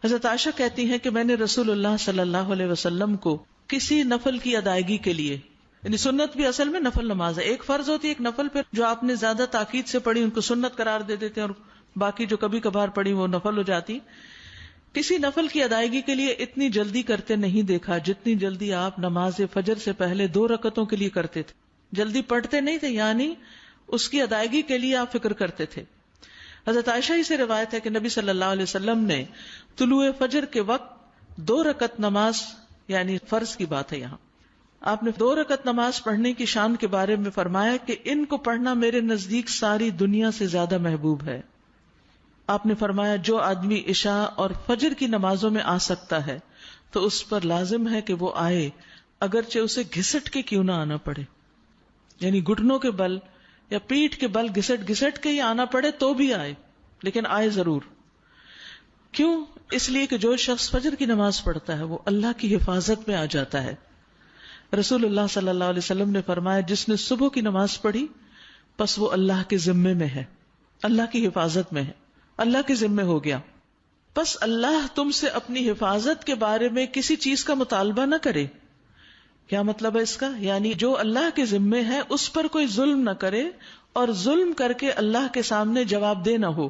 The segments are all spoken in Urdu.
حضرت عائشہ کہتی ہیں کہ میں نے رسول اللہ صلی اللہ علیہ وسلم کو کسی نفل کی ادائیگی کے لیے، یعنی سنت بھی اصل میں نفل نماز ہے، ایک فرض ہوتی ہے ایک نفل، پھر جو آپ نے زیادہ تاکید سے پڑھی ان کو سنت قرار دے دیتے ہیں اور باقی جو کبھی کبھار پڑھی وہ نفل ہو جاتی. کسی نفل کی ادائیگی کے لیے اتنی جلدی کرتے نہیں دیکھا جتنی جلدی آپ نماز فجر سے پہلے 2 رکعتوں کے لیے کرتے تھے. جلدی پڑھتے نہیں تھے، یعنی اس کی ادائیگی کے لیے آپ فکر کرتے تھے. حضرت عائشہ ہی سے روایت ہے کہ نبی صلی اللہ علیہ وسلم نے طلوع فجر کے وقت 2 رکعت نماز، یعنی فرض کی بات ہے یہاں، آپ نے 2 رکعت نماز پڑھنے کی شان کے بارے میں فرمایا کہ ان کو پڑھنا میرے نزدیک ساری دنیا سے زیادہ محبوب ہے. آپ نے فرمایا جو آدمی عشاء اور فجر کی نمازوں میں آ سکتا ہے تو اس پر لازم ہے کہ وہ آئے، اگرچہ اسے گھسٹ کے کیوں نہ آنا پڑے، یعنی گھٹنوں کے بل یا پیٹھ کے بل گھسٹ گھسٹ کے ہی آنا پڑے تو بھی آئے، لیکن آئے ضرور. کیوں؟ اس لیے کہ جو شخص فجر کی نماز پڑھتا ہے وہ اللہ کی حفاظت میں آ جاتا ہے. رسول اللہ صلی اللہ علیہ وسلم نے فرمایا جس نے صبح کی نماز پڑھی پس وہ اللہ کے ذمے میں ہے، اللہ کی حفاظت میں ہے، اللہ کے ذمے ہو گیا. پس اللہ تم سے اپنی حفاظت کے بارے میں کسی چیز کا مطالبہ نہ کرے. کیا مطلب ہے اس کا؟ یعنی جو اللہ کے ذمے ہے اس پر کوئی ظلم نہ کرے اور ظلم کر کے اللہ کے سامنے جواب دہ نہ ہو،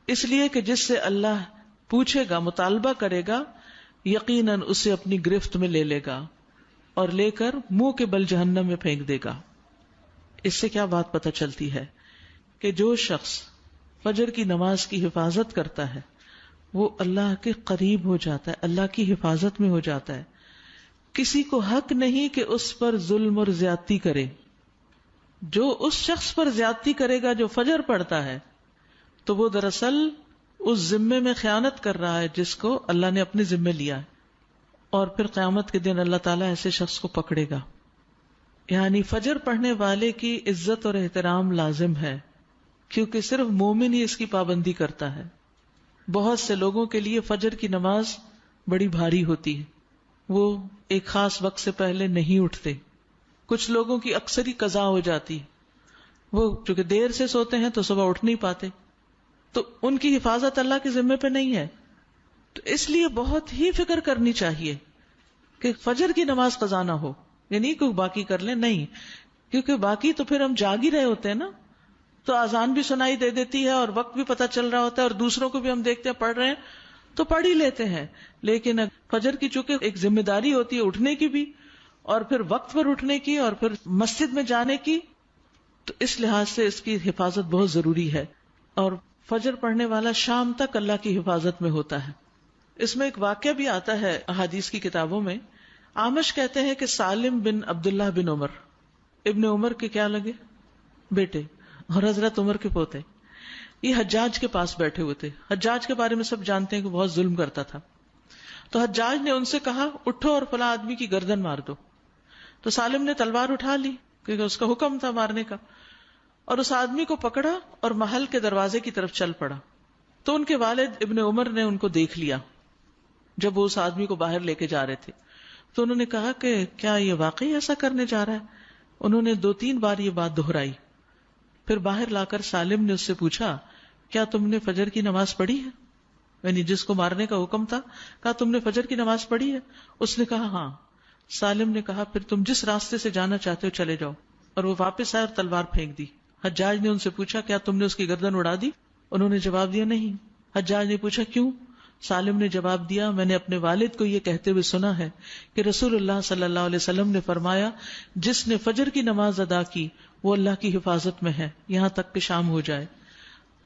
اس لیے کہ جس سے اللہ پوچھے گا، مطالبہ کرے گا، یقیناً اسے اپنی گرفت میں لے لے گا اور لے کر منہ کے بل جہنم میں پھینک دے گا. اس سے کیا بات پتہ چلتی ہے کہ جو شخص فجر کی نماز کی حفاظت کرتا ہے وہ اللہ کے قریب ہو جاتا ہے، اللہ کی حفاظت میں ہو جاتا ہے. کسی کو حق نہیں کہ اس پر ظلم اور زیادتی کرے. جو اس شخص پر زیادتی کرے گا جو فجر پڑھتا ہے تو وہ دراصل اس ذمے میں خیانت کر رہا ہے جس کو اللہ نے اپنے ذمے لیا ہے، اور پھر قیامت کے دن اللہ تعالیٰ ایسے شخص کو پکڑے گا. یعنی فجر پڑھنے والے کی عزت اور احترام لازم ہے، کیونکہ صرف مومن ہی اس کی پابندی کرتا ہے. بہت سے لوگوں کے لیے فجر کی نماز بڑی بھاری ہوتی ہے، وہ ایک خاص وقت سے پہلے نہیں اٹھتے. کچھ لوگوں کی اکثر ہی قضا ہو جاتی ہے، وہ چونکہ دیر سے سوتے ہیں تو صبح اٹھ نہیں پاتے، تو ان کی حفاظت اللہ کے ذمے پہ نہیں ہے. تو اس لیے بہت ہی فکر کرنی چاہیے کہ فجر کی نماز قضا نہ ہو، یعنی کوئی باقی کر لیں، نہیں، کیونکہ باقی تو پھر ہم جاگ ہی رہے ہوتے ہیں نا، تو اذان بھی سنائی دے دیتی ہے اور وقت بھی پتہ چل رہا ہوتا ہے اور دوسروں کو بھی ہم دیکھتے ہیں پڑھ رہے ہیں تو پڑھ ہی لیتے ہیں. لیکن فجر کی چونکہ ایک ذمہ داری ہوتی ہے اٹھنے کی بھی، اور پھر وقت پر اٹھنے کی، اور پھر مسجد میں جانے کی، تو اس لحاظ سے اس کی حفاظت بہت ضروری ہے. اور فجر پڑھنے والا شام تک اللہ کی حفاظت میں ہوتا ہے. اس میں ایک واقعہ بھی آتا ہے احادیث کی کتابوں میں. اعمش کہتے ہیں کہ سالم بن عبداللہ بن عمر، ابن عمر کے کیا لگے؟ بیٹے، اور حضرت عمر کے پوتے، یہ حجاج کے پاس بیٹھے ہوئے تھے. حجاج کے بارے میں سب جانتے ہیں کہ بہت ظلم کرتا تھا. تو حجاج نے ان سے کہا اٹھو اور فلاں آدمی کی گردن مار دو. تو سالم نے تلوار اٹھا لی کیونکہ اس کا حکم تھا مارنے کا، اور اس آدمی کو پکڑا اور محل کے دروازے کی طرف چل پڑا. تو ان کے والد ابن عمر نے ان کو دیکھ لیا جب وہ اس آدمی کو باہر لے کے جا رہے تھے. تو انہوں نے کہا کہ کیا یہ واقعی ایسا کرنے جا رہا ہے؟ انہوں نے 2-3 بار یہ بات دہرائی. پھر باہر لا کر سالم نے اس سے پوچھا کیا تم نے فجر کی نماز پڑھی ہے؟ یعنی جس کو مارنے کا حکم تھا، کہا تم نے فجر کی نماز پڑھی ہے؟ اس نے کہا ہاں. سالم نے کہا پھر تم جس راستے سے جانا چاہتے ہو چلے جاؤ، اور وہ واپس آئے اور تلوار پھینک دی. حجاج نے ان سے پوچھا کیا تم نے اس کی گردن اڑا دی؟ انہوں نے جواب دیا نہیں. حجاج نے پوچھا کیوں؟ سالم نے جواب دیا میں نے اپنے والد کو یہ کہتے ہوئے سنا ہے کہ رسول اللہ صلی اللہ علیہ وسلم نے فرمایا جس نے فجر کی نماز ادا کی وہ اللہ کی حفاظت میں ہے یہاں تک کہ شام ہو جائے.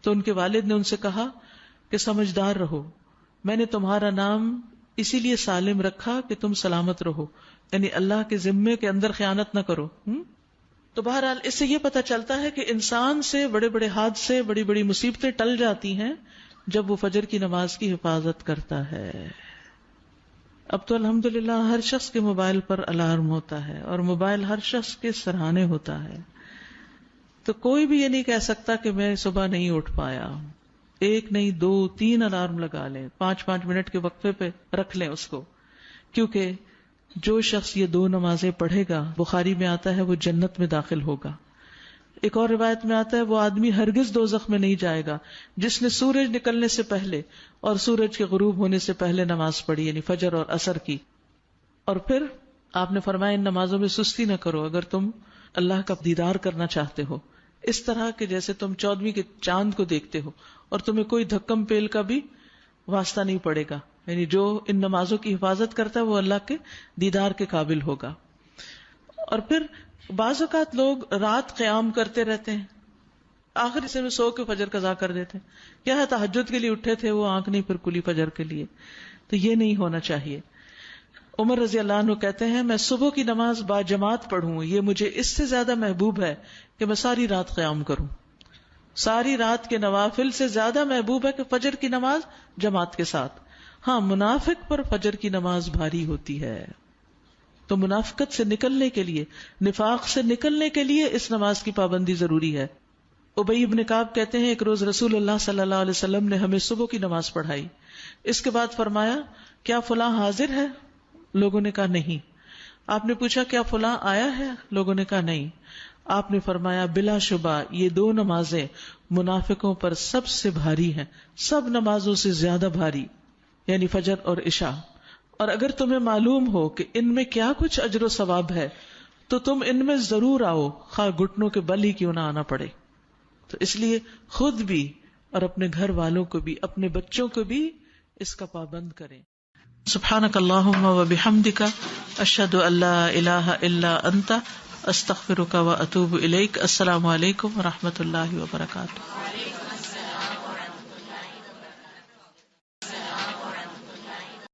تو ان کے والد نے ان سے کہا کہ سمجھدار رہو، میں نے تمہارا نام اسی لیے سالم رکھا کہ تم سلامت رہو، یعنی اللہ کے ذمے کے اندر خیانت نہ کرو. تو بہرحال اس سے یہ پتہ چلتا ہے کہ انسان سے بڑے بڑے حادثے، بڑی بڑی مصیبتیں ٹل جاتی ہیں جب وہ فجر کی نماز کی حفاظت کرتا ہے. اب تو الحمدللہ ہر شخص کے موبائل پر الارم ہوتا ہے اور موبائل ہر شخص کے سرہانے ہوتا ہے، تو کوئی بھی یہ نہیں کہہ سکتا کہ میں صبح نہیں اٹھ پایا. 1 نہیں 2 3 الارم لگا لیں، 5 منٹ کے وقفے پہ رکھ لیں اس کو، کیونکہ جو شخص یہ 2 نمازیں پڑھے گا، بخاری میں آتا ہے، وہ جنت میں داخل ہوگا. ایک اور روایت میں آتا ہے وہ آدمی ہرگز دوزخ میں نہیں جائے گا جس نے سورج نکلنے سے پہلے اور سورج کے غروب ہونے سے پہلے نماز پڑھی، یعنی فجر اور عصر کی. اور پھر آپ نے فرمایا ان نمازوں میں سستی نہ کرو اگر تم اللہ کا دیدار کرنا چاہتے ہو، اس طرح کہ جیسے تم 14ویں کے چاند کو دیکھتے ہو اور تمہیں کوئی دھکم پیل کا بھی واسطہ نہیں پڑے گا. یعنی جو ان نمازوں کی حفاظت کرتا ہے وہ اللہ کے دیدار کے قابل ہوگا. اور پھر بعض اوقات لوگ رات قیام کرتے رہتے ہیں، آخر حصے میں سو کے فجر قضا کر دیتے ہیں. کیا ہے تہجد کے لیے اٹھے تھے وہ آنکھ نہیں پھر کلی فجر کے لیے. تو یہ نہیں ہونا چاہیے. عمر رضی اللہ عنہ کہتے ہیں میں صبح کی نماز با جماعت پڑھوں یہ مجھے اس سے زیادہ محبوب ہے کہ میں ساری رات قیام کروں. ساری رات کے نوافل سے زیادہ محبوب ہے کہ فجر کی نماز جماعت کے ساتھ. ہاں منافق پر فجر کی نماز بھاری ہوتی ہے، تو منافقت سے نکلنے کے لیے، نفاق سے نکلنے کے لیے اس نماز کی پابندی ضروری ہے. ابی بن کعب کہتے ہیں ایک روز رسول اللہ صلی اللہ علیہ وسلم نے ہمیں صبح کی نماز پڑھائی. اس کے بعد فرمایا کیا فلاں حاضر ہے؟ لوگوں نے کہا نہیں. آپ نے پوچھا کیا فلاں آیا ہے؟ لوگوں نے کہا نہیں. آپ نے فرمایا بلا شبہ یہ دو نمازیں منافقوں پر سب سے بھاری ہیں، سب نمازوں سے زیادہ بھاری، یعنی فجر اور عشاء. اور اگر تمہیں معلوم ہو کہ ان میں کیا کچھ اجر و ثواب ہے تو تم ان میں ضرور آؤ، خواہ گھٹنوں کے بل ہی کیوں نہ آنا پڑے. تو اس لیے خود بھی اور اپنے گھر والوں کو بھی، اپنے بچوں کو بھی اس کا پابند کریں. سبحانک اللہم و بحمدک اشہد ان لا الہ الا انت استغفرک و اتوب الیک. السلام علیکم و رحمۃ اللہ وبرکاتہ.